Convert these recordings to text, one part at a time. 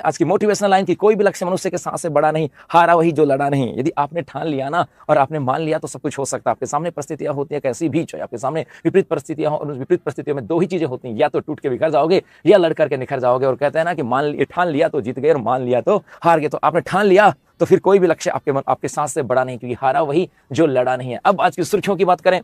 आज की motivational line की, कोई भी लक्ष्य मनुष्य के सांस से बड़ा नहीं, हारा वही जो लड़ा नहीं। यदि आपने ठान लिया ना और आपने मान लिया तो सब कुछ हो सकता है। आपके सामने परिस्थितियां होती है कैसी भी, चाहे आपके सामने विपरीत परिस्थितियां हो, और उस विपरीत परिस्थितियों में दो ही चीजें होती हैं, या तो टूट के बिखर जाओगे या लड़ करके निखर जाओगे। और कहते हैं ना कि ठान लिया तो जीत गए और मान लिया तो हार गए। तो आपने ठान लिया तो फिर कोई भी लक्ष्य आपके सांस से बड़ा नहीं, क्योंकि हारा वही जो लड़ा नहीं है। अब आज की सुर्खियों की बात करें,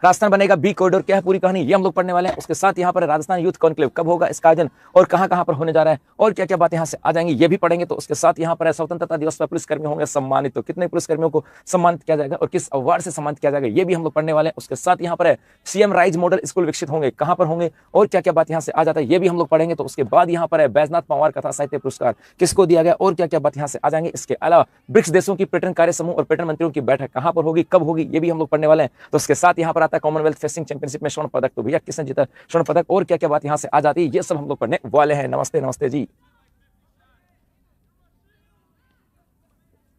राजस्थान बनेगा बी कॉरिडोर, क्या है पूरी कहानी ये हम लोग पढ़ने वाले हैं। उसके साथ यहाँ पर राजस्थान यूथ कॉन्क्लेव कब होगा, इसका आयोजन और कहां पर होने जा रहा है, और क्या क्या बात यहाँ से आ जाएंगी ये भी पढ़ेंगे। तो उसके साथ यहाँ पर स्वतंत्रता दिवस पर पुलिसकर्मी होंगे सम्मानित, तो कितने पुलिसकर्मियों को सम्मानित किया जाएगा और किस अवार्ड से सम्मानित किया जाएगा ये भी हम लोग पढ़ने वाले हैं। उसके साथ यहाँ पर सीएम राइज मॉडल स्कूल विकसित होंगे, कहां पर होंगे और क्या क्या बात यहाँ से आ जाता है ये भी हम लोग पढ़ेंगे। तो उसके बाद यहाँ पर बैजनाथ पंवार कथा साहित्य पुरस्कार किसको दिया गया और क्या क्या बात यहाँ से आ जाएंगे। इसके अलावा ब्रिक्स देशों की पर्यटन कार्य समूह और पर्यटन मंत्रियों की बैठक कहां पर होगी, कब होगी, ये भी हम लोग पढ़ने वाले हैं। तो उसके साथ यहाँ पर आता है कॉमनवेल्थ फेसिंग चैंपियनशिप में स्वर्ण पदक, तो भैया किसने जीता स्वर्ण पदक और क्या क्या बात यहां से आ जाती है ये सब हम लोग पढ़ने वाले हैं। नमस्ते नमस्ते जी,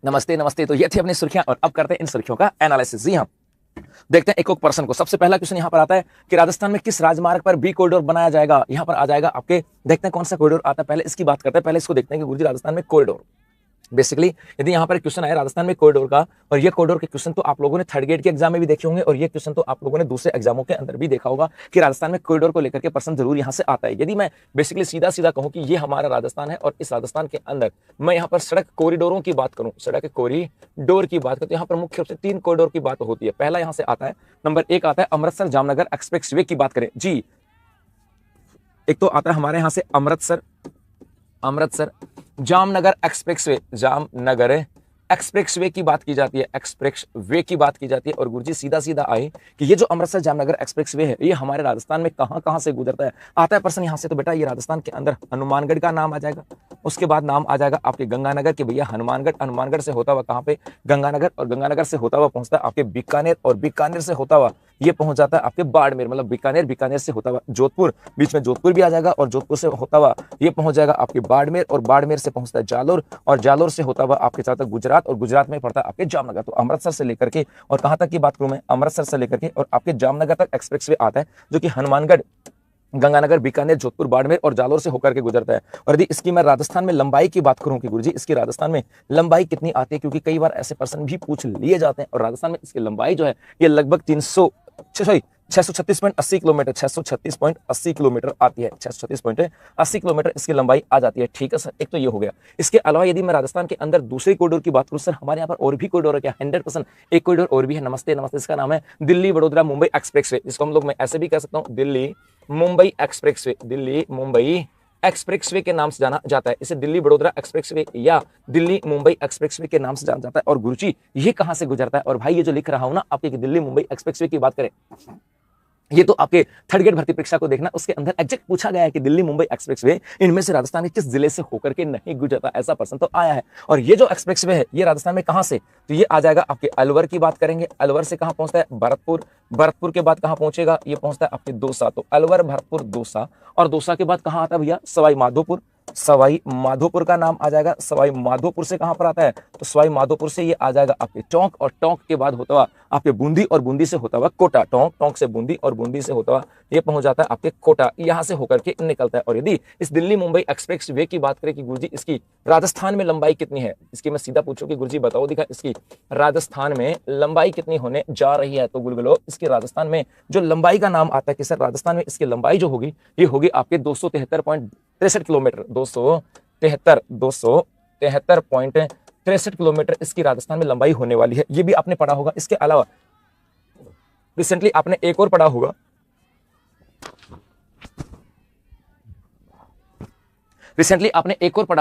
नमस्ते नमस्ते। तो ये थी अपनी सुर्खियां और अब करते हैं इन सुर्खियों का एनालिसिस। जी हाँ, देखते हैं एक एक पर्सन को। सबसे पहला क्वेश्चन यहां पर आता है कि राजस्थान में किस राजमार्ग पर बी कॉरिडोर बनाया जाएगा। यहां पर आ जाएगा आपके, देखते हैं कौन सा कॉरिडोर आता है, पहले इसकी बात करते हैं। पहले इसको देखते हैं कि गुरुजी राजस्थान में कॉरिडोर, बेसिकली यदि यहाँ पर क्वेश्चन आया राजस्थान में कॉरिडोर का, और ये कॉरिडोर के क्वेश्चन तो आप लोगों ने थर्ड ग्रेड के एग्जाम में भी देखे होंगे और ये क्वेश्चन तो आप लोगों ने दूसरे एग्जामों के अंदर भी देखा होगा कि राजस्थान में कॉरिडोर को लेकर के प्रश्न जरूर यहाँ से आता है। यदि मैं बेसिकली सीधा सीधा कहूँ कि ये हमारा राजस्थान है और इस राजस्थान के अंदर मैं यहाँ पर सड़क कॉरिडोरों की बात करूँ, सड़क कॉरिडोर की बात करूँ तो यहाँ पर मुख्य रूप से 3 कॉरिडोर की बात होती है। पहला यहाँ से आता है, नंबर 1 आता है अमृतसर जामनगर एक्सप्रेस वे की बात करें जी। एक तो आता है हमारे यहाँ से अमृतसर जामनगर एक्सप्रेसवे, जामनगर एक्सप्रेसवे की बात की जाती है, एक्सप्रेसवे की बात की जाती है। और गुरुजी सीधा सीधा आए कि ये जो अमृतसर जामनगर एक्सप्रेसवे है ये हमारे राजस्थान में कहां से गुजरता है, आता है पर्सन यहां से। तो बेटा ये राजस्थान के अंदर हनुमानगढ़ का नाम आ जाएगा, उसके बाद नाम आ जाएगा आपके गंगानगर के, भैया हनुमानगढ़ से होता हुआ कहां पे, गंगानगर, और गंगानगर से होता हुआ पहुंचता है आपके बीकानेर, और बीकानेर से होता हुआ ये पहुंच जाता है आपके बाड़मेर, मतलब बीकानेर से होता हुआ जोधपुर, बीच में जोधपुर भी आ जाएगा, और जोधपुर से होता हुआ ये पहुंच जाएगा आपके बाड़मेर, और बाड़मेर से पहुंचता है जालोर, और जालोर से होता हुआ आपके साथ गुजरात, और गुजरात में पड़ता है आपके जामनगर। तो अमृतसर से लेकर के, और कहां तक की बात करूं मैं, अमृतसर से लेकर के और आपके जामनगर तक एक्सप्रेसवे आता है, जो कि हनुमानगढ़, गंगानगर, बीकानेर, जोधपुर, बाड़मेर और जालोर से होकर के गुजरता है। और यदि इसकी मैं राजस्थान में लंबाई की बात करूं कि गुरुजी इसकी राजस्थान में लंबाई कितनी आती है, क्योंकि कई बार ऐसे पर्सन भी पूछ लिए जाते हैं, और राजस्थान में इसकी लंबाई जो है ये लगभग 636.80 किलोमीटर, 636.80 किलोमीटर आती है, 636.80 किलोमीटर इसकी लंबाई आ जाती है। ठीक है सर, एक तो ये हो गया। इसके अलावा यदि मैं राजस्थान के अंदर दूसरे कॉरिडोर की बात करूं, सर हमारे यहाँ पर और भी कॉरिडोर है क्या, 100% एक कॉरिडोर और भी है। नमस्ते नमस्ते, इसका नाम है दिल्ली वडोदरा मुंबई एक्सप्रेसवे, जिसको हम लोग मैं ऐसे भी कह सकता हूँ दिल्ली मुंबई एक्सप्रेसवे, दिल्ली मुंबई एक्सप्रेसवे के नाम से जाना जाता है। इसे दिल्ली वडोदरा एक्सप्रेसवे या दिल्ली मुंबई एक्सप्रेसवे के नाम से जाना जाता है। और गुरुजी ये कहां से गुजरता है, और भाई ये जो लिख रहा हूं ना आपके दिल्ली मुंबई एक्सप्रेसवे की बात करें, ये तो आपके थर्ड ग्रेड भर्ती परीक्षा को देखना, उसके अंदर एग्जैक्ट पूछा गया है कि दिल्ली मुंबई एक्सप्रेसवे इनमें से राजस्थान के किस जिले से होकर के नहीं गुजरता, ऐसा प्रश्न तो आया है। और ये जो एक्सप्रेसवे है ये राजस्थान में कहां से, तो ये आ जाएगा आपके अलवर की बात करेंगे, अलवर से कहां पहुंचता है, भरतपुर, भरतपुर के बाद कहां पहुंचेगा, ये पहुंचता है आपके दौसा। तो अलवर, भरतपुर, दौसा, और दौसा के बाद कहां आता है भैया, सवाई माधोपुर, सवाई माधोपुर का नाम आ जाएगा। सवाई माधोपुर से कहां पर आता है, तो सवाई माधोपुर से ये आ जाएगा आपके टोंक, और टोंक के बाद होता हुआ आपके बूंदी, और बूंदी से होता हुआ कोटा, टोंक से बूंदी, और बूंदी से होता हुआ ये पहुंच जाता है आपके कोटा, यहां से होकर के निकलता है। और यदि इस दिल्ली मुंबई एक्सप्रेस वे की बात करें कि गुरुजी इसकी राजस्थान में लंबाई कितनी है, इसकी मैं सीधा पूछूं कि गुरुजी बताओ दिखा इसकी राजस्थान में लंबाई कितनी होने जा रही है, तो गुलगुलो इसकी राजस्थान में जो लंबाई का नाम आता है कि सर राजस्थान में इसकी लंबाई जो होगी ये होगी आपके 273.63 किलोमीटर, 273.63 किलोमीटर इसकी राजस्थान में लंबाई होने वाली है। ये भी आपने पढ़ा होगा। इसके अलावा रिसेंटली आपने एक और पढ़ा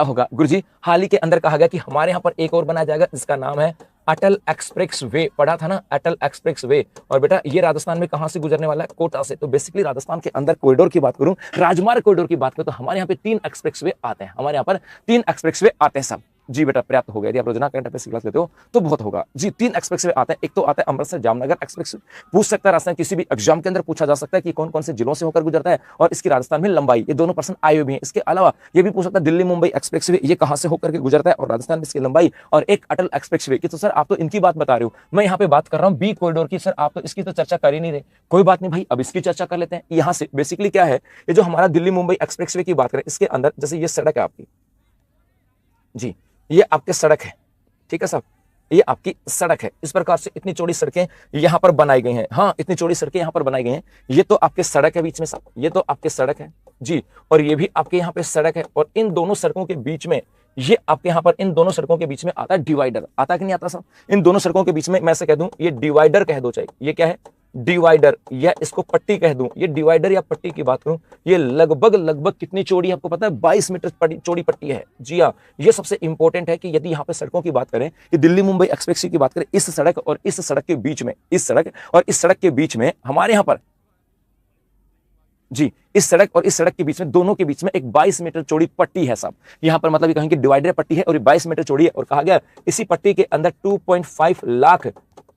होगा, गुरुजी हाल ही के अंदर कहा गया कि हमारे यहां पर एक और बनाया जाएगा, जिसका नाम है अटल एक्सप्रेस वे, पढ़ा था ना अटल एक्सप्रेस वे। और बेटा ये राजस्थान में कहां से गुजरने वाला है, कोटा से। तो बेसिकली राजस्थान के अंदर कॉरिडोर की बात करूं, राजमार्ग कॉरिडोर की बात करूं, तो हमारे यहाँ पे 3 एक्सप्रेस वे आते हैं, हमारे यहाँ पर 3 एक्सप्रेस वे आते हैं सब। जी बेटा पर्याप्त हो गया, यदि आप रोजाना करंट अफेयर्स की क्लास लेते हो तो बहुत होगा जी। 3 एक्सप्रेसवे आते हैं, एक तो आता है अमृतसर जामनगर एक्सप्रेस, पूछ सकता है राजस्थान किसी भी एग्जाम के अंदर पूछा जा सकता है कि कौन कौन से जिलों से होकर गुजरता है और इसकी राजस्थान में लंबाई, ये दोनों पर्सन आए हुए हैं। इसके अलावा ये भी पूछ सकता है दिल्ली मुंबई एक्सप्रेसवे ये कहां से होकर के गुजरता है और राजस्थान में इसकी लंबाई, और एक अटल एक्सप्रेसवे की। तो सर आप तो इनकी बात बता रहे हो, मैं यहाँ पे बात कर रहा हूँ बी कॉरिडोर की। सर आप तो इसकी तो चर्चा कर ही नहीं रहे, कोई बात नहीं भाई, अब इसकी चर्चा कर लेते हैं। यहाँ से बेसिकली क्या है, ये जो हमारा दिल्ली मुंबई एक्सप्रेसवे की बात करें, इसके अंदर जैसे ये सड़क है आपकी, जी, ये आपके सड़क है, ठीक है साहब, ये आपकी सड़क है। इस प्रकार से इतनी चौड़ी सड़कें यहां पर बनाई गई हैं। हाँ, इतनी चौड़ी सड़कें यहां पर बनाई गई हैं। ये तो आपके सड़क है बीच में साहब, ये तो आपके सड़क है जी, और ये भी आपके यहाँ पे सड़क है, और इन दोनों सड़कों के बीच में ये आपके यहाँ पर इन दोनों सड़कों के बीच में आता है डिवाइडर। आता कि नहीं आता साहब? इन दोनों सड़कों के बीच में मैं से कह दूं ये डिवाइडर कह दो, चाहिए ये क्या है? डिवाइडर, या इसको पट्टी कह दूं। ये डिवाइडर या पट्टी की बात करूं, ये लगभग लगभग कितनी चौड़ी है आपको पता है? 22 मीटर चौड़ी पट्टी है। जी हाँ, ये सबसे इंपॉर्टेंट है कि यदि यहाँ पे सड़कों की बात करें, कि दिल्ली मुंबई एक्सप्रेस की बात करें, इस सड़क और इस सड़क के बीच में, इस सड़क और इस सड़क के बीच में हमारे यहाँ पर जी, इस सड़क और इस सड़क के बीच में, दोनों के बीच में एक 22 मीटर चौड़ी पट्टी है साहब। यहां पर मतलब ये कहेंगे डिवाइडर पट्टी है और ये 22 मीटर चौड़ी है, और कहा गया इसी पट्टी के अंदर 2.5 लाख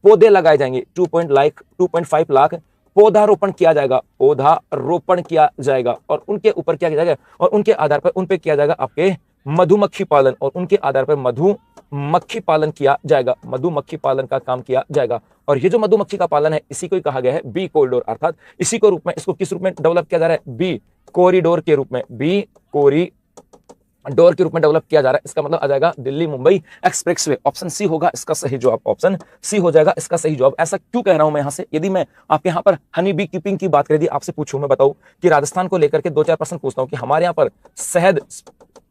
पौधे लगाए जाएंगे। 2.5 लाख पौधारोपण किया जाएगा, पौधारोपण किया जाएगा, और उनके ऊपर क्या किया जाएगा, और उनके आधार पर उन पे किया जाएगा आपके मधुमक्खी पालन, और उनके आधार पर मधुमक्खी पालन किया जाएगा, मधुमक्खी पालन का काम किया जाएगा। और ये जो मधुमक्खी का पालन है, इसी को ही कहा गया है बी कॉरिडोर, अर्थात इसी को रूप में, इसको किस रूप में डेवलप किया जा रहा है? बी कॉरिडोर के रूप में, बी कॉरिडोर के रूप में डेवलप किया जा रहा है। इसका मतलब आ जाएगा Delhi Mumbai expressway. Option C होगा इसका सही जवाब, ऑप्शन सी हो जाएगा इसका सही जवाब। ऐसा क्यों कह रहा हूं मैं यहां से? यदि मैं आपके यहां पर हनी बी कीपिंग की बात करें, आपसे पूछूं, मैं बताऊं कि राजस्थान को लेकर के 2-4 प्रश्न पूछता हूं कि हमारे यहां पर शहद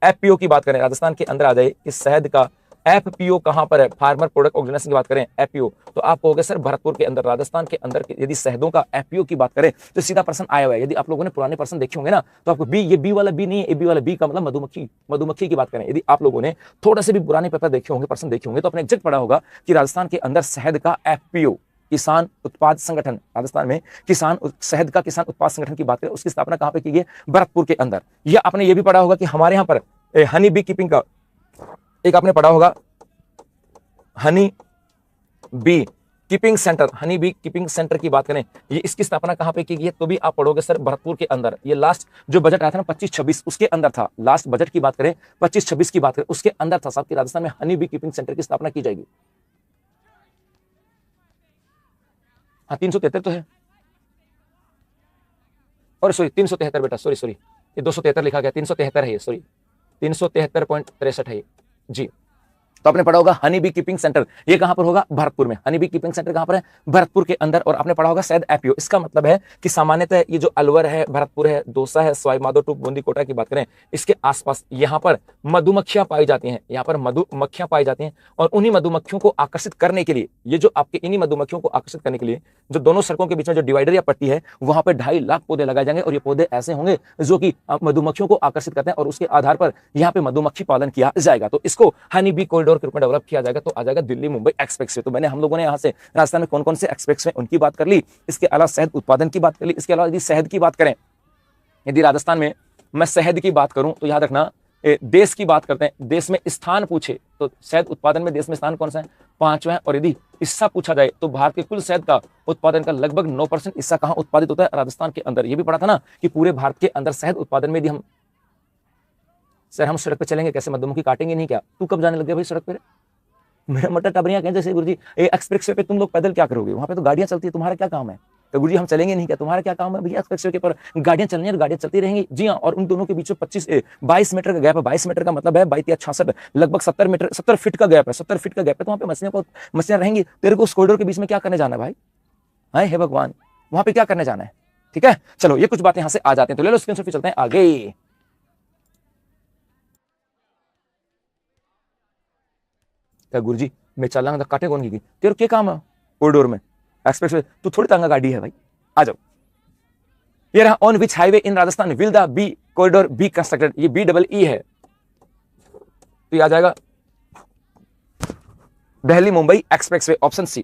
एफपीओ की बात करें, राजस्थान के अंदर आ जाए कि शहद का एफपीओ कहां पर है, फार्मर प्रोडक्ट ऑर्गेनाइजेशन की बात करें एफपीओ, तो आप कहोगे सर भरतपुर के अंदर, राजस्थान के अंदर यदि शहदों का एफपीओ की बात करें तो सीधा प्रश्न आया हुआ है। यदि आप लोगों ने पुराने प्रश्न देखे होंगे ना, तो आपको बी, ये बी वाला बी नहीं है, ए बी वाला बी का मतलब मधुमक्खी की बात करें। यदि आप लोगों ने थोड़ा से भी पुराने पेपर देखे होंगे, प्रश्न देखे होंगे, तो आपने एग्जैक्ट पढ़ा होगा कि राजस्थान के अंदर शहद का एफपीओ, किसान उत्पाद संगठन, राजस्थान में शहद का किसान उत्पाद संगठन की बात करें, उसकी स्थापना कहां पे की गई? भरतपुर के अंदर। या आपने ये भी पढ़ा होगा कि हमारे यहां पर हनी बी कीपिंग का एक आपने पढ़ा होगा honey bee keeping centre, honey bee keeping centre की बात करें, ये इसकी स्थापना कहां पे की गई है? तो भी आप पढ़ोगे सर भरतपुर के अंदर। ये लास्ट जो बजट आया था ना 25-26, उसके अंदर था। लास्ट बजट की बात करें 25-26 की बात करें, उसके अंदर था साहब कि राजस्थान में हनी बी कीपिंग सेंटर की स्थापना की जाएगी। हाँ, 373 तो है, और सॉरी 373 बेटा, सॉरी ये 273 लिखा गया, 373 है ये, सॉरी 373.63 है ये जी। तो आपने पढ़ा होगा हनी बी कीपिंग सेंटर, ये कहां पर होगा? भरतपुर में। हनी बी कीपिंग सेंटर कहां पर है? भरतपुर के अंदर। और आपने पढ़ा होगा शहद एफपीओ, इसका मतलब है कि सामान्यतः ये जो अलवर है, भरतपुर है, दौसा है, सवाई माधोपुर, बूंदी, कोटा की बात करें, इसके आसपास यहां पर मधुमक्खियां पाई जाती हैं, यहां पर मधुमक्खियां पाई जाती हैं, और उन्हीं मधुमक्खियों को आकर्षित करने के लिए, ये जो आपके इन्हीं मधुमक्खियों को आकर्षित करने के लिए जो दोनों सड़कों के बीच में जो डिवाइडर या पट्टी है, वहां पर 2.5 लाख पौधे लगाए जाएंगे, और ये पौधे ऐसे होंगे जो कि मधुमक्खियों को आकर्षित करते हैं, और उसके आधार पर यहाँ पे मधुमक्खी पालन किया जाएगा। तो इसको हनी बी कॉरिडोर के रूप में डेवलप किया जाएगा, तो आ जाएगा दिल्ली मुंबई एक्सप्रेसवे। तो मैंने हम लोगों ने यहाँ से राजस्थान में कौन कौन से एक्सप्रेसवे उनकी बात कर ली, इसके अलावा शहद उत्पादन की बात कर ली। इसके अलावा यदि शहद की बात करें, यदि राजस्थान में मैं शहद की बात करूं, तो याद रखना देश की बात करते हैं, देश में स्थान पूछे तो शहद उत्पादन में देश में स्थान कौन सा है? 5वां है। और यदि हिस्सा पूछा जाए तो भारत के कुल शहद का उत्पादन का लगभग 9% हिस्सा कहां उत्पादित होता है? राजस्थान के अंदर। ये भी पढ़ा था ना कि पूरे भारत के अंदर शहद उत्पादन में यदि हम सर हम सड़क पे चलेंगे कैसे? मधुमक्खी काटेंगे नहीं क्या? तू कब जाने लग गया भाई सड़क पे? मेरा मटर टबरियां कहें जैसे गुरुजी एक्सप्रेसवे पे तुम लोग पैदल क्या करोगे? वहां पे तो गाड़ियां चलती है, तुम्हारा क्या काम है? तो गुरुजी हम चलेंगे नहीं क्या? तुम्हारा क्या काम है भैया? एक्सप्रेसवे के पर गाड़ियां चलनी है तो गाड़ियां चलती रहेंगी। जी हाँ, और उन दोनों के बीच में 22 मीटर का गैप है। 22 मीटर का मतलब है 22-66, लगभग 70 फीट का गैप है। 70 फीट का गैप है, तो वहां पे मछलियां रहेंगी। तेरे को उस कॉरिडोर के बीच में क्या करने जाना है भाई? हाय हे भगवान, वहां पे क्या करने जाना है? ठीक है, चलो ये कुछ बातें यहां से आ जाते हैं, तो ले लो स्क्रीनशॉट, फिर चलते हैं आगे। क्या गुरुजी मैं चल रहा काटे कौन की? तेरे क्या काम है कॉरिडोर में एक्सप्रेसवे? तू थोड़ी तांगा गाड़ी है भाई, आ जाओ। ये रहा on which highway in Rajasthan will the B corridor be constructed? ये BEE है, तो ये आ जाएगा Delhi Mumbai expressway, option C.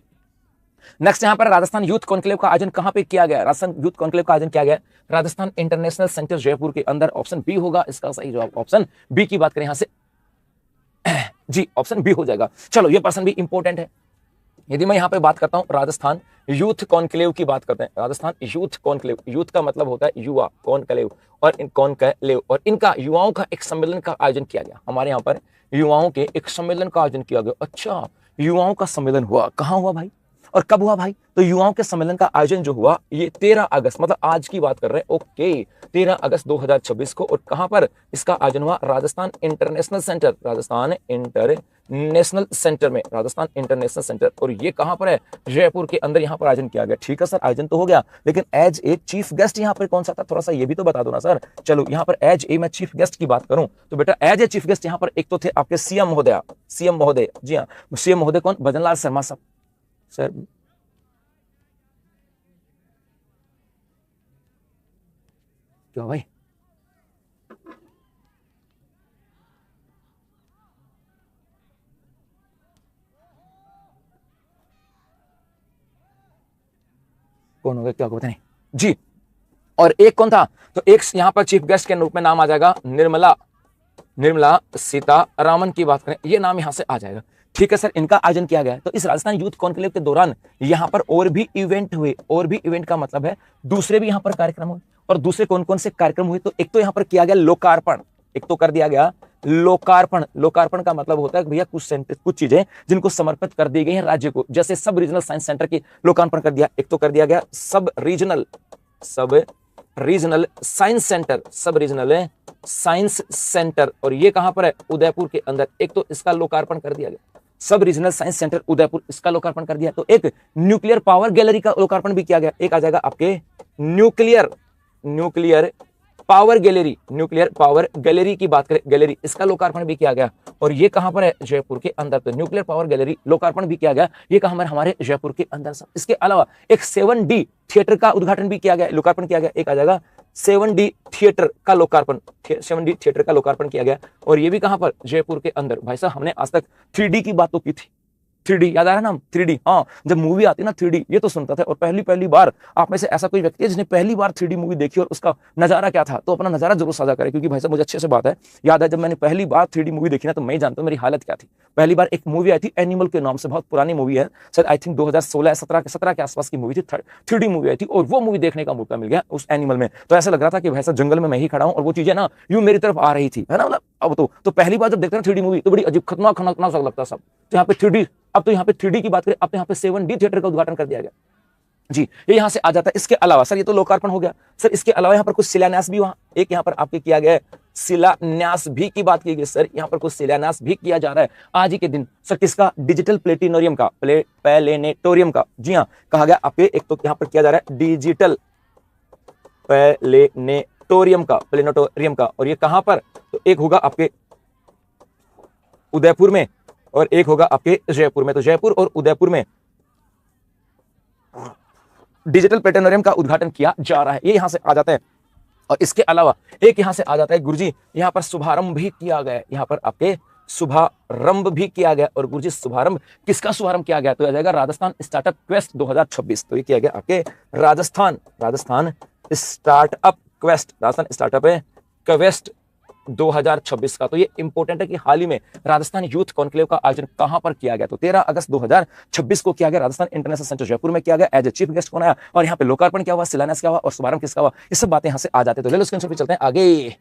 Next यहां पर राजस्थान यूथ कॉन्क्लेव का आयोजन कहां पे किया गया? राजस्थान यूथ कॉन्क्लेव का आयोजन किया गया राजस्थान इंटरनेशनल सेंटर जयपुर के अंदर। ऑप्शन बी होगा इसका सही जवाब, ऑप्शन बी की बात करें यहां से जी, ऑप्शन बी हो जाएगा। चलो ये पर्सन भी इंपॉर्टेंट है। यदि मैं यहां पे बात करता हूं राजस्थान यूथ कॉन्क्लेव की बात करते हैं, राजस्थान यूथ कॉन्क्लेव, यूथ का मतलब होता है युवा, कॉन्क्लेव और कॉन्क्लेव, और इनका युवाओं का एक सम्मेलन का आयोजन किया गया। हमारे यहाँ पर युवाओं के एक सम्मेलन का आयोजन किया गया। अच्छा, युवाओं का सम्मेलन हुआ, कहां हुआ भाई? और कब हुआ भाई? तो युवाओं के सम्मेलन का आयोजन जो हुआ ये 13 अगस्त, मतलब आज की बात कर रहे हैं, ओके, 13 अगस्त 2026 को। और कहां पर इसका आयोजन हुआ? Rajasthan international centre, Rajasthan international centre में, राजस्थान इंटरनेशनल सेंटर। और ये कहां पर है? जयपुर के अंदर यहां पर आयोजन किया गया। ठीक है सर, आयोजन तो हो गया, लेकिन एज ए चीफ गेस्ट यहां पर कौन सा था? थोड़ा सा ये भी तो बता दो ना सर। चलो यहां पर एज ए मैं चीफ गेस्ट की बात करूं तो बेटा एज ए चीफ गेस्ट यहां पर एक तो थे आपके सीएम महोदय, सीएम महोदय, जी हाँ, सीएम महोदय कौन? भजनलाल शर्मा साहब। सर क्यों भाई? कौन हो गया, क्या पता नहीं जी। और एक कौन था? तो एक यहां पर चीफ गेस्ट के रूप में नाम आ जाएगा निर्मला सीतारामन की बात करें, ये नाम यहां से आ जाएगा। ठीक है सर, इनका आयोजन किया गया। तो इस राजस्थान यूथ कॉन्क्लेव के दौरान यहां पर और भी इवेंट हुए, और भी इवेंट का मतलब है दूसरे भी यहां पर कार्यक्रम हुए। और दूसरे कौन कौन से कार्यक्रम हुए? तो एक तो यहां पर किया गया लोकार्पण, एक तो कर दिया गया लोकार्पण। लोकार्पण का मतलब होता है भैया कुछ चीजें जिनको समर्पित कर दी गई हैं राज्य को, जैसे सब रीजनल साइंस सेंटर की लोकार्पण कर दिया। एक तो कर दिया गया सब रीजनल साइंस सेंटर, सब रीजनल साइंस सेंटर, और ये कहां पर है? उदयपुर के अंदर। एक तो इसका लोकार्पण कर दिया गया, सब रीजनल साइंस सेंटर उदयपुर, इसका लोकार्पण कर दिया। तो एक न्यूक्लियर पावर गैलरी का लोकार्पण भी किया गया। एक आ जाएगा आपके न्यूक्लियर पावर गैलरी की बात करें, गैलरी, इसका लोकार्पण भी किया गया। और ये कहां पर है? जयपुर के अंदर। तो न्यूक्लियर पावर गैलरी लोकार्पण भी किया गया, ये कहां पर? हमारे जयपुर के अंदर। सब इसके अलावा एक 7D थिएटर का उद्घाटन भी किया गया, लोकार्पण किया गया। एक आ जाएगा 7D थिएटर का लोकार्पण, 7D थिएटर का लोकार्पण किया गया। और ये भी कहां पर? जयपुर के अंदर। भाई साहब हमने आज तक 3D की बात तो की थी, 3D याद आ रहा है ना? 3D, हाँ, जब मूवी आती है ना 3D, ये तो सुनता था। और पहली बार आप में से ऐसा कोई व्यक्ति है जिसने पहली बार 3D मूवी देखी और उसका नजारा क्या था, तो अपना नजारा जरूर साझा करें, क्योंकि भाई साहब मुझे अच्छे से बात है, याद है जब मैंने पहली बार 3D मूवी देखी ना, तो मैं ही जानता हूँ मेरी हालत क्या थी। पहली बार एक मूवी आई थी एनिमल के नाम से, बहुत पुरानी मूवी है, सर आई थिंक 2016-17 के आसपास की मूवी थी, 3D मूवी आई थी, और वो मूवी देखने का मौका मिल गया उस एनिमल में। तो ऐसा लग रहा था कि भाई साहब जंगल में मैं ही खड़ा हूँ और वो चीजें ना यूं मेरी तरफ आ रही थी, है ना? मतलब अब तो पहली बार जब देखते हैं 3D मूवी तो बड़ी अजीब खतरनाक सा लगता सब। तो यहाँ पे 3D, अब तो यहाँ पे 3D की बात करें, अब तो यहाँ पे 7D थिएटर का उद्घाटन कर दिया गया जी, ये यहां से आ जाता है। इसके अलावा सर ये तो लोकार्पण हो गया सर, इसके अलावा यहाँ पर कुछ शिलान्यास भी, वहां एक यहाँ पर आपके किया गया है, शिलान्यास भी की बात की गई सर, यहाँ पर कुछ शिलान्यास भी किया जा रहा है आज ही के दिन सर। किसका? डिजिटल प्लेनेटोरियम का, प्लेनेटोरियम का, जी हाँ, कहा गया आपके। एक तो यहाँ पर किया जा रहा है डिजिटल प्लेनेटोरियम का, और ये कहां पर? तो एक होगा आपके उदयपुर में और एक होगा आपके जयपुर में। तो जयपुर और उदयपुर में डिजिटल प्लेनेटोरियम का उद्घाटन किया जा रहा है, ये यहां से आ जाता है। और इसके अलावा एक यहां से आ जाता है गुरुजी, यहां पर शुभारंभ भी किया गया, यहां पर आपके शुभारंभ भी किया गया। और गुरुजी शुभारंभ किसका शुभारंभ किया गया? तो आ जाएगा राजस्थान स्टार्टअप क्वेस्ट 2026। तो ये किया गया आपके राजस्थान स्टार्टअप क्वेस्ट 2026 का। तो ये इंपॉर्टेंट है कि हाल ही में राजस्थान यूथ कॉन्क्लेव का आयोजन कहां पर किया गया? तो 13 अगस्त 2026 को किया गया, राजस्थान इंटरनेशनल सेंटर जयपुर में किया गया। एज ए चीफ गेस्ट कौन आया, और यहाँ पे लोकार्पण क्या हुआ, शिलान्यास क्या हुआ, और शुभारंभ किसका हुआ, ये सब बातें यहां से आ जाते हैं। तो ले लो स्क्रीनशॉट पे, चलते हैं आगे।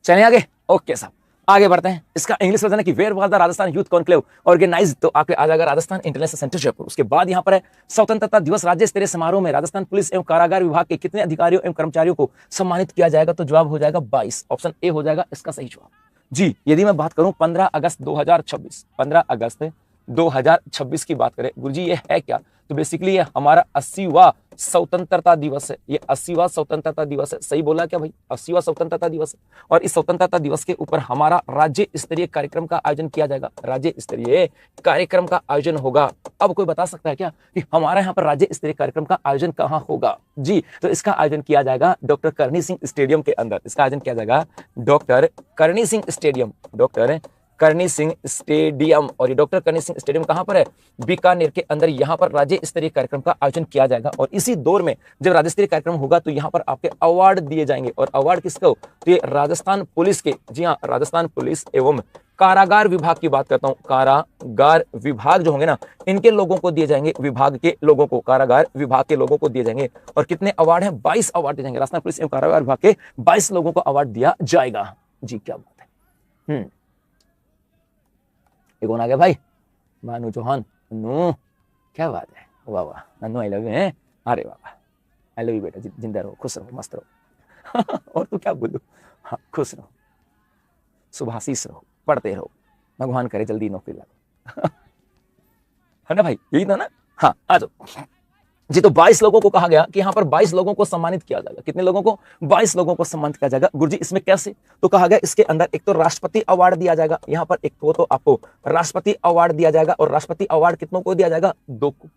चलें आगे, ओके साहब आगे बढ़ते हैं। इसका इंग्लिश वर्जन है कि where was the Rajasthan youth conclave organise, तो आपके आ जाएगा राजस्थान इंटरनेशनल सेंटर जयपुर। उसके बाद यहाँ पर है स्वतंत्रता दिवस राज्य स्तरीय समारोह में राजस्थान पुलिस एवं कारागार विभाग के कितने अधिकारियों एवं कर्मचारियों को सम्मानित किया जाएगा? तो जवाब हो जाएगा 22, ऑप्शन ए हो जाएगा इसका सही जवाब जी। यदि मैं बात करूं 15 अगस्त 2026 की बात करें गुरुजी ये है क्या? तो बेसिकली ये हमारा 80वां स्वतंत्रता दिवस है। ये 80वां स्वतंत्रता दिवस है। सही बोला क्या भाई? 80वां स्वतंत्रता दिवस है। और इस स्वतंत्रता दिवस के ऊपर हमारा राज्य स्तरीय कार्यक्रम का आयोजन किया जाएगा। राज्य स्तरीय कार्यक्रम का आयोजन होगा। अब कोई बता सकता है क्या कि हमारे यहाँ पर राज्य स्तरीय कार्यक्रम का आयोजन कहाँ होगा? जी, तो इसका आयोजन किया जाएगा डॉक्टर करणी सिंह स्टेडियम के अंदर। इसका आयोजन किया जाएगा doctor Karni Singh stadium, doctor Karni Singh stadium. और ये डॉक्टर करणी सिंह स्टेडियम कहां पर है? बीकानेर के अंदर। यहां पर राज्य स्तरीय कार्यक्रम का आयोजन किया जाएगा। और इसी दौर में जब राज्य स्तरीय कार्यक्रम होगा तो यहां पर आपके अवार्ड दिए जाएंगे। और अवार्ड किसको? तो ये राजस्थान पुलिस के, जी हाँ, राजस्थान पुलिस एवं कारागार विभाग की बात करता हूं। कारागार विभाग जो होंगे ना, इनके लोगों को दिए जाएंगे। विभाग के लोगों को, कारागार विभाग के लोगों को दिए जाएंगे। और कितने अवार्ड हैं? 22 अवार्ड दिए जाएंगे। राजस्थान पुलिस एवं कारागार विभाग के 22 लोगों को अवार्ड दिया जाएगा। जी, क्या बात है। ये कौन आ गया भाई? मानू चौहान। नन्नू, क्या बात है, वाह वाह। नन्नू आई लव यू है। अरे वाह, आई लव यू बेटा, जिंदा रहो, खुश रहो, मस्त रहो। और तो क्या बोलूं, हाँ, खुश रहो, शुभाशीष रहो, पढ़ते रहो, भगवान करे जल्दी नौकरी लगो। है ना भाई? यही था ना? हाँ, आ जाओ जी। तो 22 लोगों को कहा गया कि यहाँ पर 22 लोगों को सम्मानित किया जाएगा। कितने लोगों को? 22 लोगों को सम्मानित किया जाएगा। गुरुजी, इसमें कैसे? तो कहा गया इसके अंदर एक तो राष्ट्रपति अवार्ड दिया जाएगा। यहाँ पर एक तो आपको राष्ट्रपति अवार्ड दिया जाएगा। और राष्ट्रपति अवार्ड कितनों को दिया जाएगा? 2 को।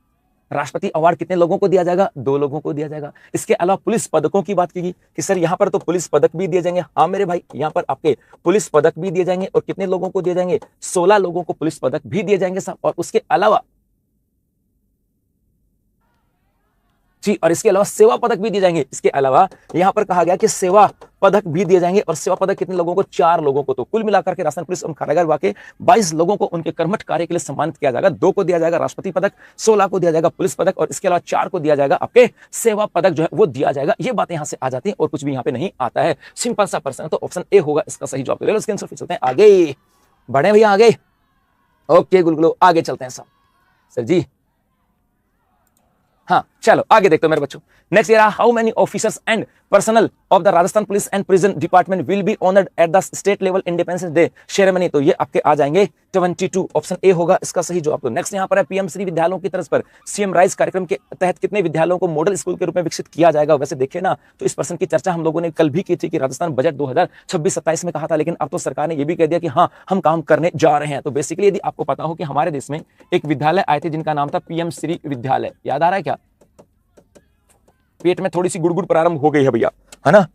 राष्ट्रपति अवार्ड कितने लोगों को दिया जाएगा? 2 लोगों को दिया जाएगा। इसके अलावा पुलिस पदकों की बात की कि सर यहाँ पर तो पुलिस पदक भी दिए जाएंगे। हाँ मेरे भाई, यहाँ पर आपके पुलिस पदक भी दिए जाएंगे। और कितने लोगों को दिए जाएंगे? 16 लोगों को पुलिस पदक भी दिए जाएंगे साहब। और उसके अलावा जी, और इसके अलावा सेवा पदक भी दिए जाएंगे। इसके अलावा यहां पर कहा गया कि सेवा पदक भी दिए जाएंगे। और सेवा पदक कितने लोगों को? 4 लोगों को। तो कुल मिलाकर के राजस्थान पुलिस एवं कारागार विभाग के 22 लोगों को उनके कर्मठ कार्य के लिए सम्मानित किया जाएगा। 2 को दिया जाएगा राष्ट्रपति पदक, 16 को दिया जाएगा पुलिस पदक, और इसके अलावा 4 को दिया जाएगा आपके सेवा पदक जो है वो दिया जाएगा। ये बातें यहां से आ जाती है और कुछ भी यहां पे नहीं आता है। सिंपल सा प्रश्न है, तो ऑप्शन ए होगा इसका सही जवाब। ले लो इसके आंसर। फिर चलते हैं आगे, बढ़े भैया आगे। ओके गुलगुलो, आगे चलते हैं सब। सर जी, हाँ चलो आगे देखते हो मेरे बच्चों। Next year, how many officers and personal of the Rajasthan police and prison department will be honoured at the state level independence day ceremony? तो ये आपके आ जाएंगे 22। ऑप्शन ए होगा इसका सही जवाब। तो नेक्स्ट यहाँ पर है, पीएम श्री विद्यालयों की तरफ पर सीएम राइज कार्यक्रम के तहत कितने विद्यालयों को मॉडल स्कूल के रूप में विकसित किया जाएगा? वैसे देखे ना तो इस प्रश्न की चर्चा हम लोगों ने कल भी की थी कि राजस्थान बजट 2026-27 में कहा था, लेकिन अब तो सरकार ने यह भी कह दिया कि हाँ हम काम करने जा रहे हैं। तो बेसिकली यदि आपको पता हो कि हमारे देश में एक विद्यालय आए थे जिनका नाम था पीएम श्री विद्यालय, याद आ रहा है क्या? पेट में थोड़ी सी गुड़गुड़ प्रारंभ हो गई है भैया, है ना?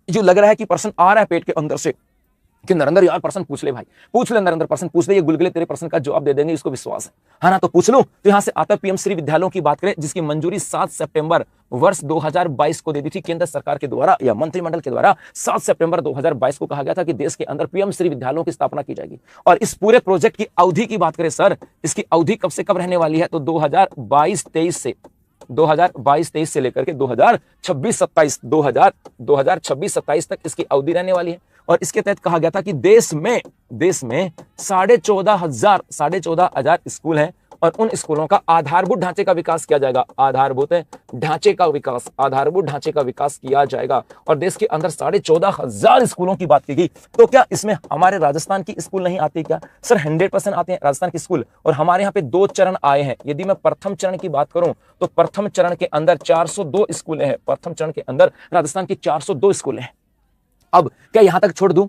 जो लग रहा है कि प्रश्न आ रहा है पेट के अंदर से कि नरेंद्र यार प्रश्न पूछ ले भाई, पूछ ले नरेंद्र, प्रश्न पूछ ले, ये गुलगुले तेरे प्रश्न का जवाब दे देंगे, इसको विश्वास है ना? तो पूछ लो। तो यहां से आता है पीएम श्री विद्यालयों की बात करें, जिसकी मंजूरी 7 सितंबर वर्ष 2022 को दे दी थी केंद्र सरकार के द्वारा या मंत्रिमंडल के द्वारा। 7 सितंबर 2022 को कहा गया था कि देश के अंदर पीएम श्री विद्यालयों की स्थापना की जाएगी। और इस पूरे प्रोजेक्ट की अवधि की बात करें सर, इसकी अवधि कब से कब रहने वाली है? तो 2022-23 से 2022-23 से लेकर के 2026-27 2026-27 तक इसकी अवधि रहने वाली है। और इसके तहत कहा गया था कि देश में 14,500 स्कूल हैं और उन स्कूलों का आधारभूत ढांचे का विकास किया जाएगा। आधारभूत ढांचे का विकास, आधारभूत ढांचे का विकास किया जाएगा। और देश के अंदर 14,500 स्कूलों की बात की गई। तो क्या इसमें हमारे राजस्थान की स्कूल नहीं आती क्या? सर 100% आते हैं राजस्थान की स्कूल। और हमारे यहाँ पे 2 चरण आए हैं। यदि मैं प्रथम चरण की बात करूं तो प्रथम चरण के अंदर 402 स्कूलें हैं। प्रथम चरण के अंदर राजस्थान की 402 स्कूलें हैं। अब क्या यहां तक छोड़ दूं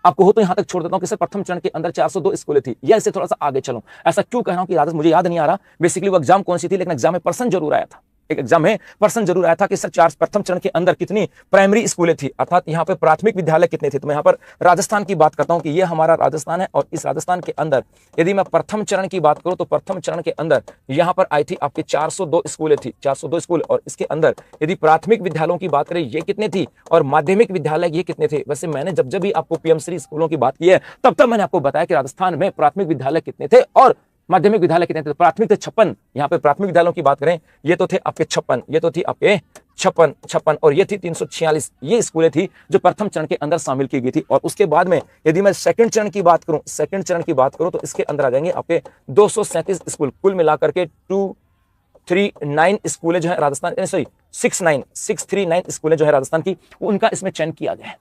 आपको? हो तो यहां तक छोड़ देता हूं कि सर प्रथम चरण के अंदर 402 स्कूलें थी, या इससे थोड़ा सा आगे चलूं। ऐसा क्यों कह रहा हूं कि राजस्थान, मुझे याद नहीं आ रहा बेसिकली वो एग्जाम कौन सी थी, लेकिन एग्जाम में पर्सन जरूर आया था। एक एग्जाम में पर्सन जरूर आया था कि सर प्रथम चरण के अंदर कितनी प्राइमरी स्कूलें थी, अर्थात यहाँ पे प्राथमिक विद्यालय कितने थे। तो मैं यहाँ पर राजस्थान की बात करता हूँ कि ये हमारा राजस्थान है। और इस राजस्थान के अंदर यदि मैं प्रथम चरण की बात करूँ तो प्रथम चरण के अंदर यहाँ पर आई थी आपकी 402 स्कूलें थी, 402 स्कूल। और इसके अंदर यदि प्राथमिक विद्यालयों की बात करें ये कितने थी, और माध्यमिक विद्यालय ये कितने थे। वैसे मैंने जब भी आपको पीएम श्री स्कूलों की बात की है तब मैंने आपको बताया कि राजस्थान में प्राथमिक विद्यालय कितने थे और माध्यमिक विद्यालय कितने थे। प्राथमिक थे 56। यहाँ पे प्राथमिक विद्यालयों की बात करें ये तो थे आपके 56, ये तो थी आपके 56 और ये थी 346। ये स्कूलें थी जो प्रथम चरण के अंदर शामिल की गई थी। और उसके बाद में यदि मैं सेकंड चरण की बात करूं, सेकंड चरण की बात करूं तो इसके अंदर आ जाएंगे आपके 237 स्कूल। कुल मिलाकर के 239 स्कूलें जो है राजस्थान, सॉरी 639 स्कूलें जो है राजस्थान की, उनका इसमें चयन किया गया है।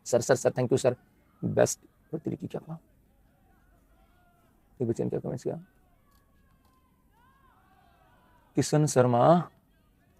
Sir thank you sir, best तरीके क्या कहा, क्या कमेंट्स किया? Kishan Sharma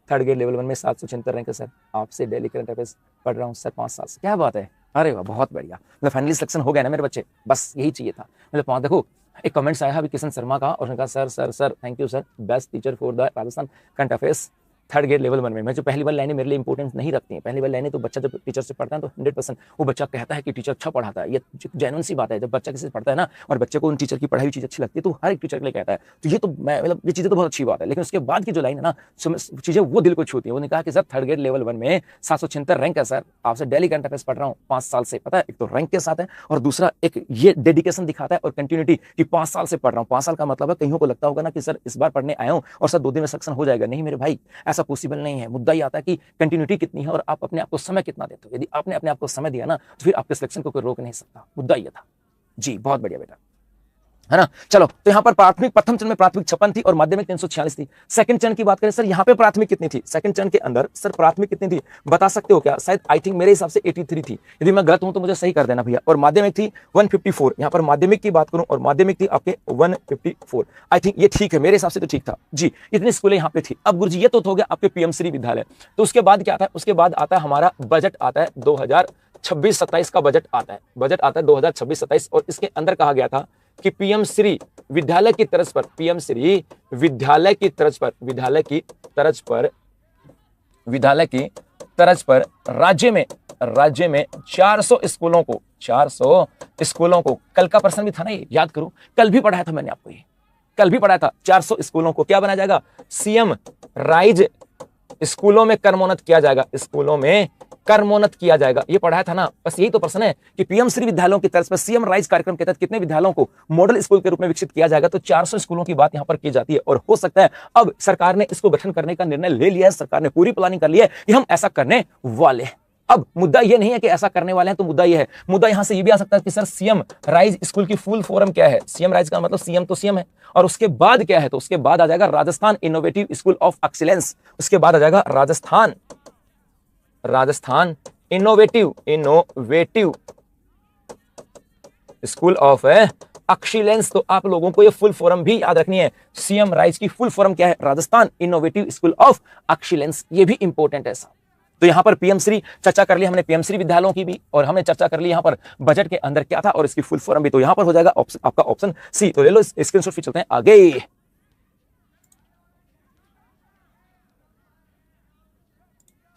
third grade level 1 में 776 रैंक है सर, आपसे डेली करंट अफेयर्स पढ़ रहा हूँ सर 5 साल से। क्या बात है, अरे वाह बहुत बढ़िया, मतलब फाइनली सिलेक्शन हो गया ना मेरे बच्चे, बस यही चाहिए था। मतलब देखो एक कमेंट्स आया अभी किशन शर्मा का, और उन्होंने कहा sir sir sir thank you sir, best teacher for the Rajasthan current affairs third grade level 1 में। मैं जो पहली बार लाइनें मेरे लिए इंपॉर्टेंट नहीं रखती हैं, पहली बार लाइनें तो बच्चा जब टीचर से पढ़ता है तो 100% वो बच्चा कहता है कि टीचर अच्छा पढ़ाता है, ये जेन्युइन सी बात है। जब बच्चा किसी से पढ़ता है ना और बच्चे को उन टीचर की पढ़ाई हुई चीज़ अच्छी लगती है तो हर एक टीचर के लिए कहता है, तो ये तो मैं मतलब ये चीज़ें तो बहुत अच्छी बात है। लेकिन उसके बाद की जो लाइन है ना चीज़ें वो दिल को छूती है। उन्होंने कहा कि सर थर्ड ग्रेड लेवल 1 में 776 रैंक है सर, आपसे डेली करंट अफेयर्स पढ़ रहा हूँ 5 साल से। पता है एक तो रैंक के साथ है और दूसरा एक ये डेडिकेशन दिखाता है और कंटिन्यूटी कि 5 साल से पढ़ रहा हूँ। 5 साल का मतलब है कईयों को लगता होगा ना कि सर इस बार पढ़ने आया हूँ और सर 2 दिन में सिलेक्शन हो जाएगा। नहीं मेरे भाई, ऐसा पॉसिबल नहीं है। मुद्दा ये आता है कि कंटिन्यूटी कितनी है और आप अपने आप को समय कितना देते हो। यदि आपने अपने आप को समय दिया ना तो फिर आपके सिलेक्शन को कोई रोक नहीं सकता। मुद्दा ये था जी, बहुत बढ़िया बेटा, है ना। चलो तो यहाँ पर प्राथमिक प्रथम चरण में प्राथमिक 56 थी और माध्यमिक 346 थी। सेकंड चरण की बात करें सर, यहाँ पे प्राथमिक कितनी थी, सेकंड चरण के अंदर सर प्राथमिक कितनी थी बता सकते हो क्या? शायद आई थिंक मेरे हिसाब से 83 थी, यदि मैं गलत हूं तो मुझे सही कर देना भैया। और माध्यमिक थी 154। यहाँ पर माध्यमिक की बात करूं और माध्यमिक थी आपके 154। आई थिंक ये ठीक है, मेरे हिसाब से तो ठीक था जी। इतनी स्कूलें यहाँ पे थी। अब गुरुजी ये तो हो गया आपके पीएम श्री विद्यालय। तो उसके बाद क्या आता है? उसके बाद आता है हमारा बजट आता है 2026-27 का बजट आता है, बजट आता है 2026-27। और इसके अंदर कहा गया था कि पीएम श्री विद्यालय की तर्ज पर, पीएम श्री विद्यालय की तर्ज पर, विद्यालय की तर्ज पर राज्य में 400 स्कूलों को, कल का प्रश्न भी था ना ये, याद करो, कल भी पढ़ाया था मैंने आपको, ये कल भी पढ़ाया था। 400 स्कूलों को क्या बनाया जाएगा? सीएम राइज स्कूलों में कर्मोन्नत किया जाएगा, स्कूलों में कर्मोन्नत किया जाएगा, ये पढ़ाया था ना। बस यही तो प्रश्न है कि पीएम श्री विद्यालयों की तर्ज पर सीएम राइज कार्यक्रम के तहत कितने विद्यालयों को मॉडल स्कूल के रूप में विकसित किया जाएगा? तो 400 स्कूलों की बात यहां पर की जाती है। और हो सकता है अब सरकार ने इसको गठन करने का निर्णय ले लिया है, सरकार ने पूरी प्लानिंग कर ली है कि हम ऐसा करने वाले हैं। अब मुद्दा ये नहीं है कि ऐसा करने वाले हैं, तो मुद्दा ये है, मुद्दा यहां से ये भी आ सकता है कि सर सीएम राइज स्कूल की फुल फॉर्म क्या है? सीएम राइज का मतलब सीएम तो सीएम है, और उसके बाद क्या है? तो उसके बाद आ जाएगा Rajasthan innovative school of excellence. उसके बाद आ जाएगा Rajasthan innovative school of excellence. तो आप लोगों को ये फुल फॉर्म भी याद रखनी है। सीएम राइज की फुल फॉर्म क्या है? Rajasthan innovative school of excellence. ये भी इंपॉर्टेंट है साहब। तो यहां पर पीएम श्री चर्चा कर ली हमने, पीएम श्री विद्यालयों की भी, और हमने चर्चा कर ली यहां पर बजट के अंदर क्या था और इसकी फुल फॉर्म भी। तो यहां पर हो जाएगा ऑप्शन आपका ऑप्शन सी। तो ले लो स्क्रीनशॉट, फिर चलते हैं आगे।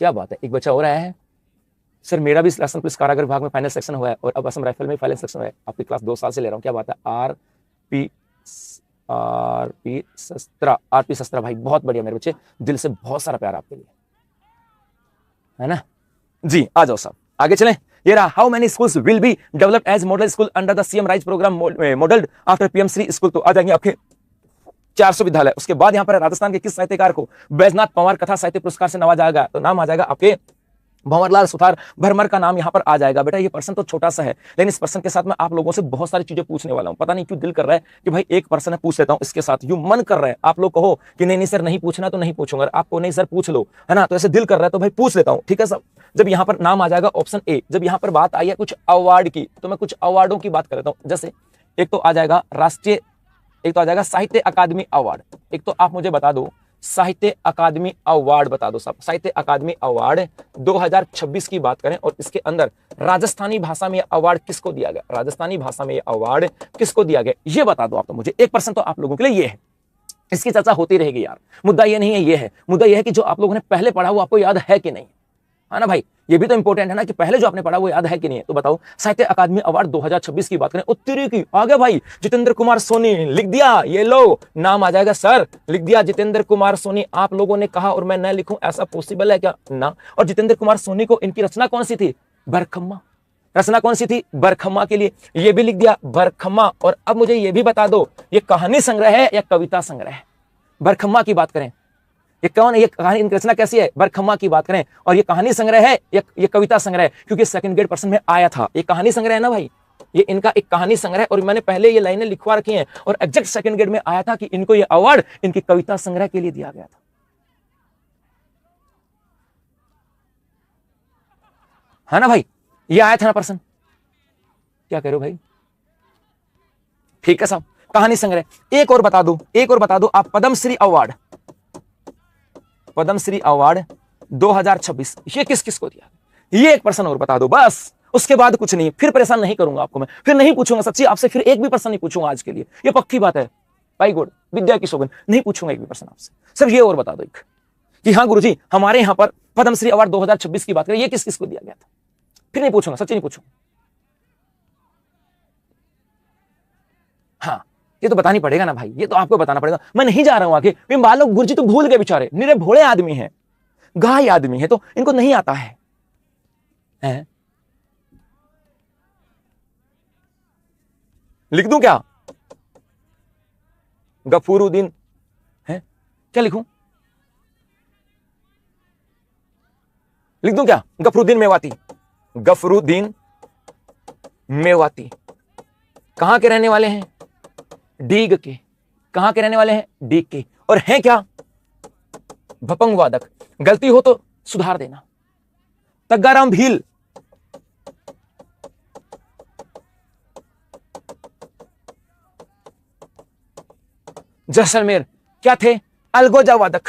क्या बात है, एक बच्चा हो रहा है सर, मेरा भी असम पुलिस कारागार विभाग में फाइनल सेक्शन हुआ है और अब असम राइफल में फाइनल सेक्शन हुआ है। आपकी क्लास 2 साल से ले रहा हूं। क्या बात है, आरपी शस्त्रा भाई, बहुत बढ़िया मेरे बच्चे, दिल से बहुत सारा प्यार आपके लिए, है ना जी। आ जाओ साहब, आगे चलें। ये रहा, how many schools will be developed as model school under the CM rise programme modelled after PM Shri school. तो आ जाएंगे आपके 400 विद्यालय। उसके बाद यहां पर राजस्थान के किस साहित्यकार को बैजनाथ पंवार कथा साहित्य पुरस्कार से नवाजा जाएगा? तो नाम आ जाएगा आपके भंवरलाल सुथार भरमर का नाम यहां पर आ जाएगा। बेटा ये प्रश्न तो छोटा सा है, लेकिन इस प्रश्न के साथ मैं आप लोगों से बहुत सारी चीजें पूछने वाला हूं। पता नहीं क्यों दिल कर रहा है कि भाई एक प्रश्न है पूछ लेता हूं इसके साथ, यूं मन कर रहा है। आप लोग कहो कि नहीं नहीं सर नहीं पूछना तो नहीं पूछूंगा, आपको नहीं सर पूछ लो, है ना, तो ऐसे दिल कर रहा है तो भाई पूछ लेता हूं, ठीक है सब। जब यहां पर नाम आ जाएगा ऑप्शन ए, जब यहां पर बात आई है कुछ अवार्ड की, तो मैं कुछ अवार्डों की बात कर लेता हूं। जैसे एक तो आ जाएगा साहित्य अकादमी अवार्ड। एक तो आप मुझे बता दो साहित्य अकादमी अवार्ड, बता दो साहब, साहित्य अकादमी अवार्ड 2026 की बात करें और इसके अंदर राजस्थानी भाषा में अवार्ड किसको दिया गया? राजस्थानी भाषा में अवार्ड किसको दिया गया, ये बता दो आप। तो मुझे 1% तो आप लोगों के लिए ये है, इसकी चर्चा होती रहेगी यार। मुद्दा ये नहीं है, ये है मुद्दा, ये है कि जो आप लोगों ने पहले पढ़ा वो आपको याद है कि नहीं, है ना भाई। ये भी तो इंपॉर्टेंट है ना कि पहले जो आपने पढ़ा वो याद है कि नहीं है। तो बताओ साहित्य अकादमी अवार्ड 2026 की बात करें, उत्तरी की आ गया भाई, जितेंद्र कुमार सोनी, लिख दिया, ये लो नाम आ जाएगा सर, लिख दिया जितेंद्र कुमार सोनी। आप लोगों ने कहा और मैं न लिखूं, ऐसा पॉसिबल है क्या ना? और जितेंद्र कुमार सोनी को इनकी रचना कौन सी थी? बरखम्मा। रचना कौन सी थी? बरखम्मा के लिए, ये भी लिख दिया बरखम्मा। और अब मुझे ये भी बता दो ये कहानी संग्रह है या कविता संग्रह है? बरखम्मा की बात करें, ये कौन है, ये कहानी, इनकी रचना कैसी है? बरखम्मा की बात करें, और ये कहानी संग्रह है या ये कविता संग्रह है? क्योंकि सेकंड ग्रेड प्रश्न में आया था, ये कहानी संग्रह है ना भाई, ये इनका एक कहानी संग्रह है। और मैंने पहले ये लाइनें लिखवा रखी हैं और एग्जैक्ट सेकंड ग्रेड में आया था कि इनको ये अवार्ड इनकी कविता संग्रह के लिए दिया गया था, है ना भाई, ये आया था ना प्रश्न। क्या कह रहे हो भाई? ठीक है साहब, कहानी संग्रह। एक और बता दो आप, पद्मश्री अवार्ड, पद्मश्री अवार्ड 2026 ये किस किस को दिया? ये एक प्रश्न और बता दो बस, उसके बाद कुछ नहीं, फिर परेशान नहीं करूंगा आपको मैं, फिर नहीं पूछूंगा सच्ची आपसे, फिर एक भी प्रश्न नहीं पूछूंगा आज के लिए, ये पक्की बात है भाई गुड विद्या की शोभन, नहीं पूछूंगा एक भी प्रश्न आपसे। सिर्फ ये और बता दो एक कि हाँ गुरुजी हमारे यहाँ पर पद्मश्री अवार्ड 2026 की बात करें, ये किस किस को दिया गया था, फिर नहीं पूछूंगा, सच्ची नहीं पूछूंगा। हाँ ये तो बतानी पड़ेगा ना भाई, ये तो आपको बताना पड़ेगा, मैं नहीं जा रहा हूं आगे। मान लो गुरुजी तो भूल गए बेचारे, निरे भोले आदमी हैं, गाय आदमी है, तो इनको नहीं आता है, हैं? लिख दूं क्या? गफूरुद्दीन है, क्या लिखूं? लिख दूं क्या? गफरूद्दीन मेवाती, गफरूद्दीन मेवाती कहां के रहने वाले हैं? डीग के। कहां के रहने वाले हैं? डीग के। और हैं क्या? भपंग वादक। गलती हो तो सुधार देना। तग्गाराम भील, जैसलमेर क्या थे? अलगोजा वादक।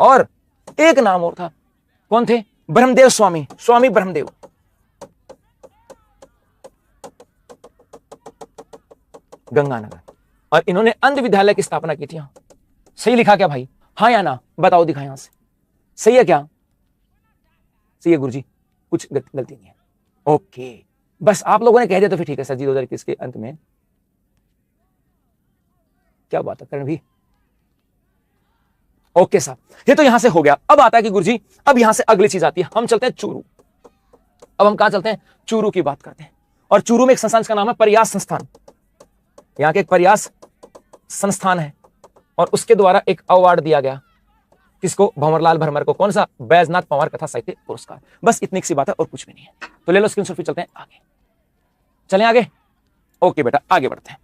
और एक नाम और था, कौन थे? ब्रह्मदेव स्वामी, स्वामी ब्रह्मदेव। गंगानगर। और इन्होंने अंध विद्यालय की स्थापना की थी। सही लिखा क्या भाई? हाँ या ना बताओ, दिखा यहां से, सही है क्या? सही है गुरुजी, कुछ गलती नहीं है। ओके, बस आप लोगों ने कह दिया तो फिर ठीक है सर जी। 2021 के अंत में क्या बात है करण भी? ओके साहब, ये तो यहां से हो गया। अब आता है कि गुरुजी अब यहां से अगली चीज आती है, हम चलते हैं चूरू। अब हम कहां चलते हैं? चूरू की बात करते हैं। और चूरू में एक संस्थान का नाम है प्रयास संस्थान। यहां के एक प्रयास संस्थान है और उसके द्वारा एक अवार्ड दिया गया, किसको? भंवरलाल भरमर को। कौन सा? बैजनाथ पंवार कथा साहित्य पुरस्कार। बस इतनी सी बात है और कुछ भी नहीं है। तो ले लो स्क्रीनशॉट, फिर चलते हैं आगे। चलें आगे? ओके बेटा, आगे बढ़ते हैं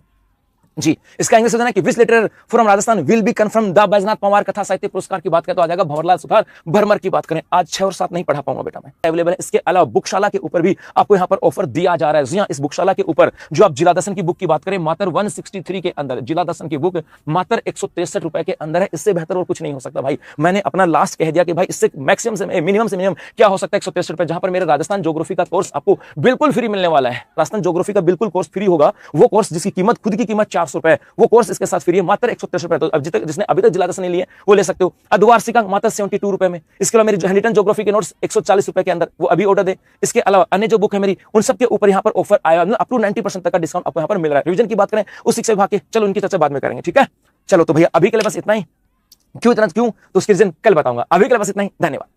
जी। इसका इंग्लिश है कि विच literary from Rajasthan will be confirm the Baijnath Panwar कथा साहित्य पुरस्कार की बात करें तो आ जाएगा भंवरलाल सुथार भरमर की बात करें। आज 6 और 7 नहीं पढ़ा पाऊंगा बेटा मैं, अवेलेबल है। इसके अलावा बुकशाला के ऊपर भी आपको यहाँ पर ऑफर दिया जा रहा है। जी हाँ, इस बुकशाला के ऊपर जो आप जिला दर्शन की बुक की बात करें, मात्र 163 के अंदर जिला दर्शन की बुक मात्र 163 रुपए के अंदर है। इससे बेहतर और कुछ नहीं हो सकता भाई। मैंने अपना लास्ट कह दिया कि भाई इससे मैक्सिमम से मिनिमम क्या हो सकता है? 163 रुपए, जहां पर मेरे राजस्थान ज्योग्राफी का कोर्स आपको बिल्कुल फ्री मिलने वाला है। राजस्थान ज्योग्राफी का बिल्कुल कोर्स फ्री होगा। वो कोर्स जिसकी कीमत, खुद की कीमत 400 रुपए, वो कोर्स इसके साथ फ्री है, मात्र 163 रुपए। तो अब जिसने अभी तक जिला दर्शन नहीं लिए वो ले सकते हो। अद्वार्षिका मात्र 72 रुपए में। इसके अलावा मेरी हैंडरिटन ज्योग्राफी के नोट्स 140 रुपए के अंदर, वो अभी ऑर्डर दे। इसके अलावा अन्य जो बुक है मेरी, उन सब के ऊपर यहाँ पर ऑफर आया, अप टू 90% तक का डिस्काउंट आपको यहाँ पर मिल रहा है। रिवीजन की बात करें उस शिक्षा विभाग के, चलो उनकी चर्चा बाद में करेंगे, ठीक है? चलो तो भैया अभी के लिए बस इतना ही। क्यों तो उसकी रीजन कल बताऊंगा। अभी के लिए बस इतना ही, धन्यवाद।